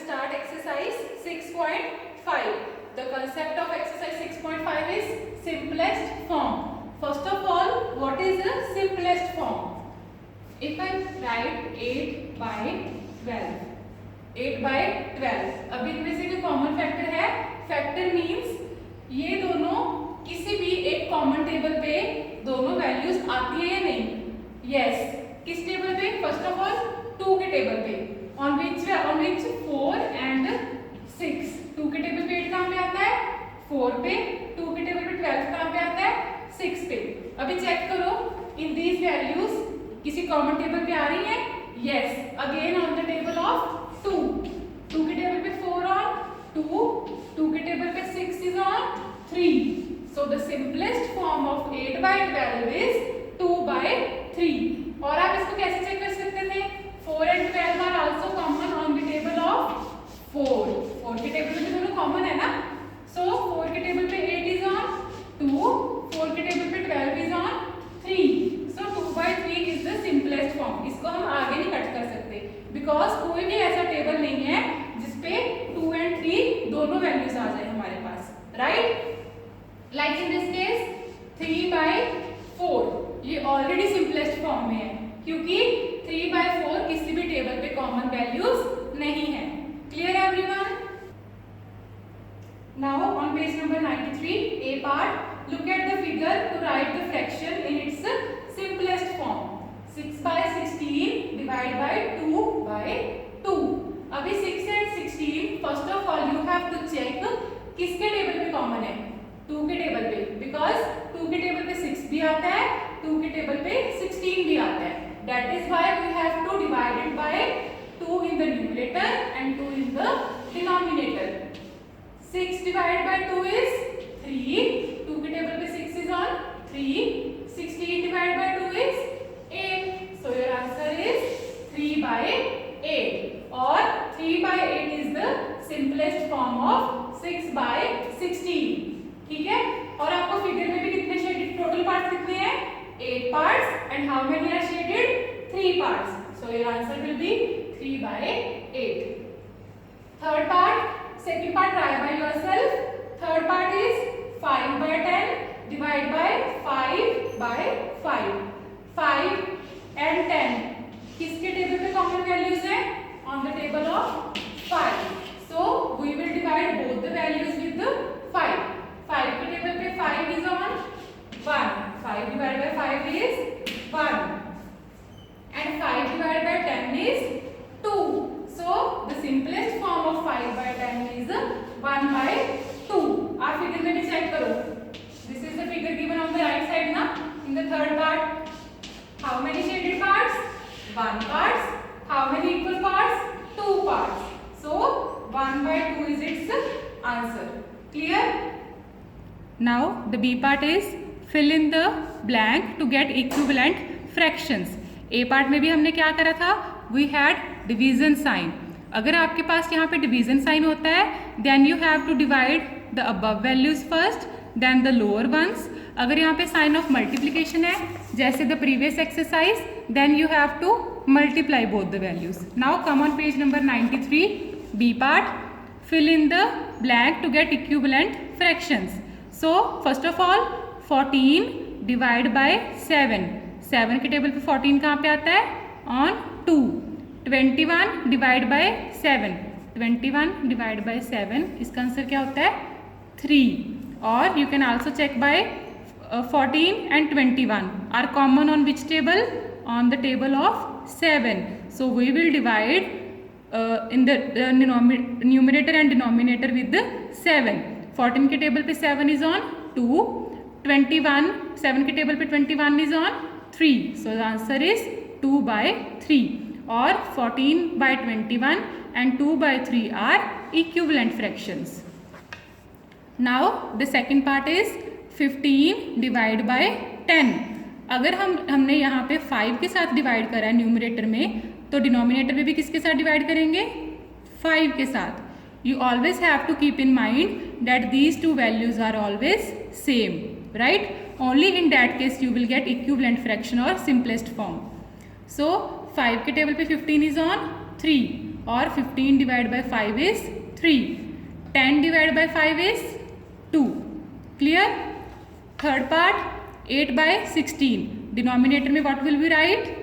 start exercise 6.5. The concept of exercise 6.5 is simplest form. First of all, what is the simplest form? If I write 8 by 12, 8 by 12. अब इनमें से कोई common factor है? Factor means ये दोनों किसी भी एक कॉमन टेबल पे दोनों वैल्यूज आती है या नहीं? यस. किस टेबल पे? फर्स्ट ऑफ ऑल 2 के टेबल पे. On which 4 and 6. 2 के टेबल पे 8 कहाँ पे आता है? 4 पे. 2 के टेबल पे 12 कहाँ पे आता है? 6 पे. अभी चेक करो इन दीज वैल्यूज किसी कॉमन टेबल पे आ रही है? Yes. Again on the table of 2. 2 के टेबल पे 4 ऑन 2. 2 के टेबल पे 6 is on 3. So the simplest form of 8 by 12 is 2 by 3. और आप इसको कैसे चेक कर सकते थे? 4 and 12 are also common on the table of 4. 4 के टेबल पे दोनों कॉमन है ना? So 4 के टेबल पे 8 is on 2. 4 के टेबल पे 12 is on 3. So 2 by 3 is the simplest form. इसको हम आगे नहीं कट कर सकते because कोई भी ऐसा टेबल नहीं है जिसपे 2 and 3 दोनों वैल्यूज आ जाए हमारे पास, right? Like in this case 3 by 4 ये ऑलरेडी सिंपलेस्ट फॉर्म में है क्योंकि 3 by 4 किसी भी टेबल पे कॉमन वैल्यूज नहीं है. Clear everyone? Now on page number 93 A part, look at the figure to write the fraction in its simplest form. 6 by 16 divide by 2 by 2. अभी 6 and 16 first of all you have to check किसके table पे common है? 2 के table पे, because 2 के table पे 6 भी आता है, 2 के टेबल पे 16 भी आता है. That is why we have to divide it by 2 in the numerator and 2 in the denominator. 6 divide by 2 is 3. 2 के टेबल पे 6 is on 3. 16 divide by 2 is 8. So your answer is 3 by 8 और 3 by 8 is the simplest form of 6 by 16. ठीक है? और आपको figure में भी कितने शेडेड टोटल पार्ट्स कितने हैं? 8 parts and how many are shaded? 3 parts. So your answer will be 3 by 8. Third part, second part try by yourself. Third part is 5 by 10 divide by 5 by 5. 5 and 10 किसके table पे common values है? On the table of 5. So we will divide both the values with the 5. 5 के table पे 5 is on 1. 5 divided by 5 is 1. And 5 divided by 10 is 2. So the simplest form of 5 by 10 is 1 by 2. आप figure में भी check करो. This is the figure given on the right side ना? In the third part, how many shaded parts? 1 parts. How many equal parts? 2 parts. So 1 by 2 is its answer. Clear? Now the B part is fill in the blank to get equivalent fractions. A part में भी हमने क्या करा था? We had division sign. अगर आपके पास यहाँ पे division sign होता है then you have to divide the above values first, then the lower ones. अगर यहाँ पे sign of multiplication है जैसे the previous exercise, then you have to multiply both the values. Now come on page number 93, B part, fill in the blank to get equivalent fractions. So first of all 14 divide by 7. 7 के table पे 14 कहाँ पे आता है? On 2. 21 divide by 7. 21 divide by 7 इसका answer क्या होता है? 3. और you can also check by 14 and 21 are common on which table? On the table of 7. So we will divide in the numerator and denominator with the 7. 14 के table पे 7 is on 2. 21 7 के table पे 21 is on 3. So the answer is 2 by 3. और 14 by 21 and 2 by 3 are equivalent fractions. Now the second part is 15 divide by 10. अगर हमने यहाँ पे 5 के साथ डिवाइड करा है न्यूमरेटर में तो डिनोमिनेटर में भी किसके साथ डिवाइड करेंगे? 5 के साथ. You always have to keep in mind that these two values are always same, right? Only in that case you will get equivalent fraction or simplest form. So 5 के टेबल पे 15 is on 3. or 15 divided by 5 is 3. 10 divided by 5 is 2. Clear? Third part, 8 by 16. Denominator में what will we write?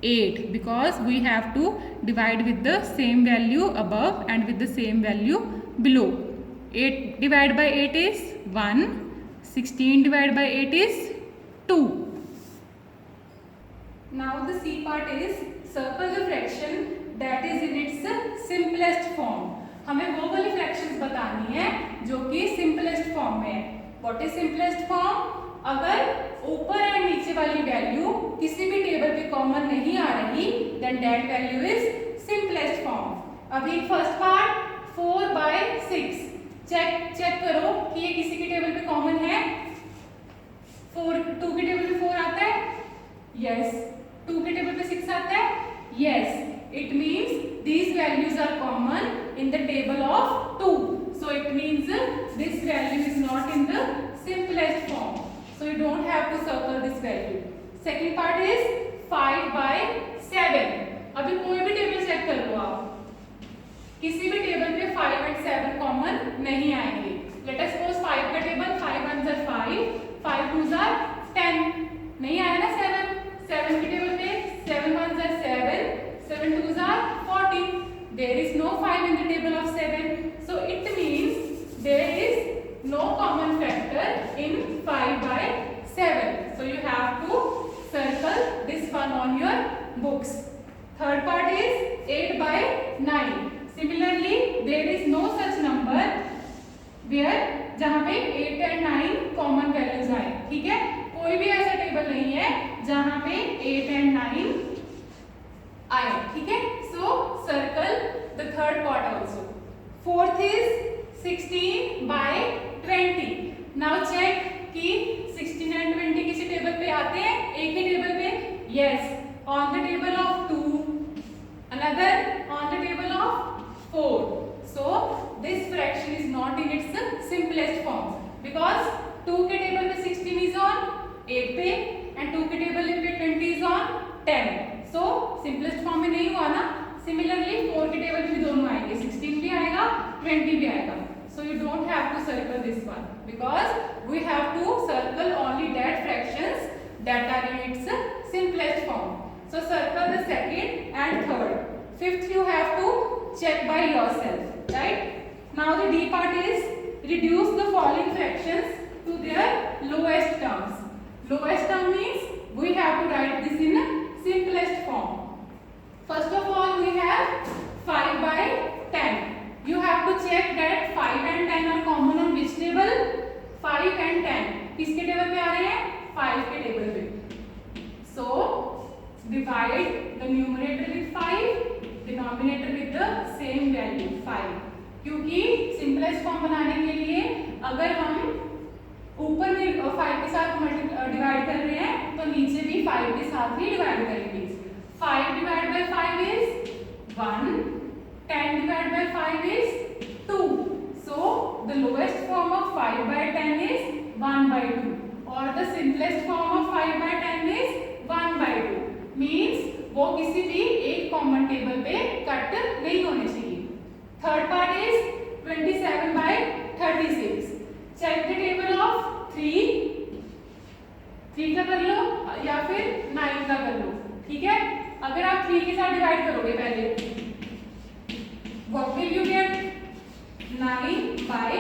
8, because we have to divide with the same value above and with the same value below. 8 divided by 8 is 1. 16 divided by 8 is 2. Now the C part is circle the fraction that is in its simplest form. हमें वो वाली fractions बतानी है जो कि simplest form में है. What is simplest form? अगर ऊपर एंड नीचे वाली वैल्यू किसी भी टेबल पे कॉमन नहीं आ रही, then that value is simplest form. अभी फर्स्ट पार्ट 4 by 6. चेक करो कि ये किसी की टेबल पे कॉमन है. 2 की टेबल पे 4 आता है? Yes. 2 के टेबल पे 6 आता है? Yes. It means these values are common in the table of 2. So it means this value is not in the simplest form. So you don't have to circle this value. Second part is 5 by 7. अभी कोई भी table check कर लो आप, किसी भी table पे 5 and 7 common नहीं आएंगे. Let us suppose 5 का table 5 1s are 5, 5 2s are 10. नहीं आया ना 7. 7 की टेबल पे 7 1s are 7, 7 2s are 14. There is no 5 in the table of 7. So it means there is no common factor in 5 by 7. So you have to circle this one on your books. Third part is 8 by 9. Similarly, there is no such number where जहाँ पे 8 and 9 common values आए. ठीक है, कोई भी ऐसा table नहीं है जहाँ पे 8 and 9 आए. ठीक है, so circle the third part also. Fourth is 16 by 20. Now check कि 16 and 20 किसी टेबल पे आते हैं? एक ही टेबल पे? Yes. On the table of 2, another on the table of 4. So this fraction is not in its simplest form because 2 के table पे 16 is on 8 पे and 2 के टेबल पे 20 is on 10. So simplest form में नहीं हुआ ना. Similarly 4 के टेबल पे दोनों आएंगे, 16 भी आएगा 20 भी आएगा. So you don't have to circle this one because we have to circle only that fractions that are in its simplest form. So circle the second and third. Fifth you have to check by yourself, right? Now the D part is reduce the following fractions to their lowest terms. Lowest term means we have to write this in a simplest form. First of all we have 5 by 10. You have to check that 5 and 10 are common on which table? 5 and 10 किसके table पे आ रहे हैं? 5 के table पे. So divide the numerator with 5, denominator with the same value 5. क्योंकि simplest form बनाने के लिए अगर हम ऊपर में 5 के साथ डिवाइड कर रहे हैं तो नीचे भी 5 के साथ ही डिवाइड करेंगे. 5 divided by 5 is 1. 10 divided by 5 is 2. So the lowest form of 5 by 10 is 1 by 2 or the simplest form of 5 by 10 is 1 by 2. Means वो किसी भी एक कॉमन टेबल पे कट नहीं होने चाहिए. Third part is 27 by 36. Check the table of 3. 3 का कर लो या फिर 9 का कर लो. ठीक है, अगर आप 3 के साथ डिवाइड करोगे पहले what will you get? 9 by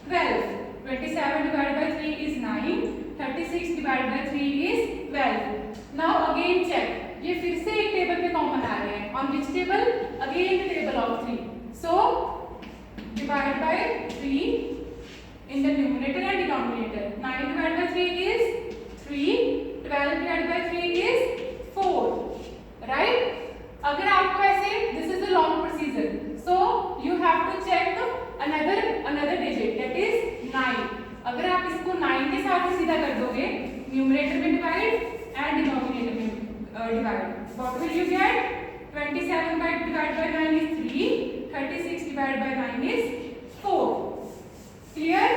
12. 27 divided by 3 is 9. 36 divided by 3 is 12. Now again check. ये फिर से एक टेबल पे कॉमन आ रहे हैं. On which table? Again the table of 3. So divide by 3 in the numerator and denominator. 9 divided by 3 is 3. 12 divided by 3 is 4. Right? अगर आपको ऐसे this is a long procedure. So you have to check another digit that is 9. अगर आप इसको 9 के साथ ही सीधा कर दोगे न्यूमरेटर में डिवाइड एंड डिनोमिनेटर में divide, what will you get? 27 by divided by 9 is 3. 36 divided by 9 is 4. Clear?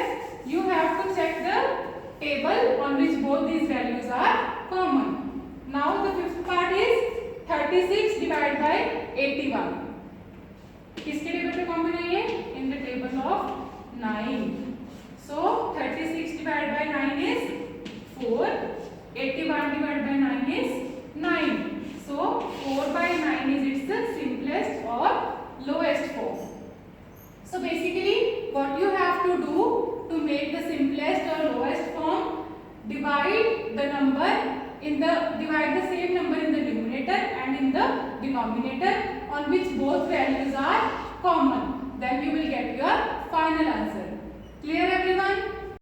You have to check the table on which both these values are common. Now the fifth part is 36 divided by 81. 9. So 36 divided by 9 is 4. 81 divided by 9 is 9. So 4 by 9 is its simplest or lowest form. So basically what you have to do to make the simplest or lowest form, divide the same number in the numerator and in the denominator on which both values are common. Then you will get your final answer. Clear everyone?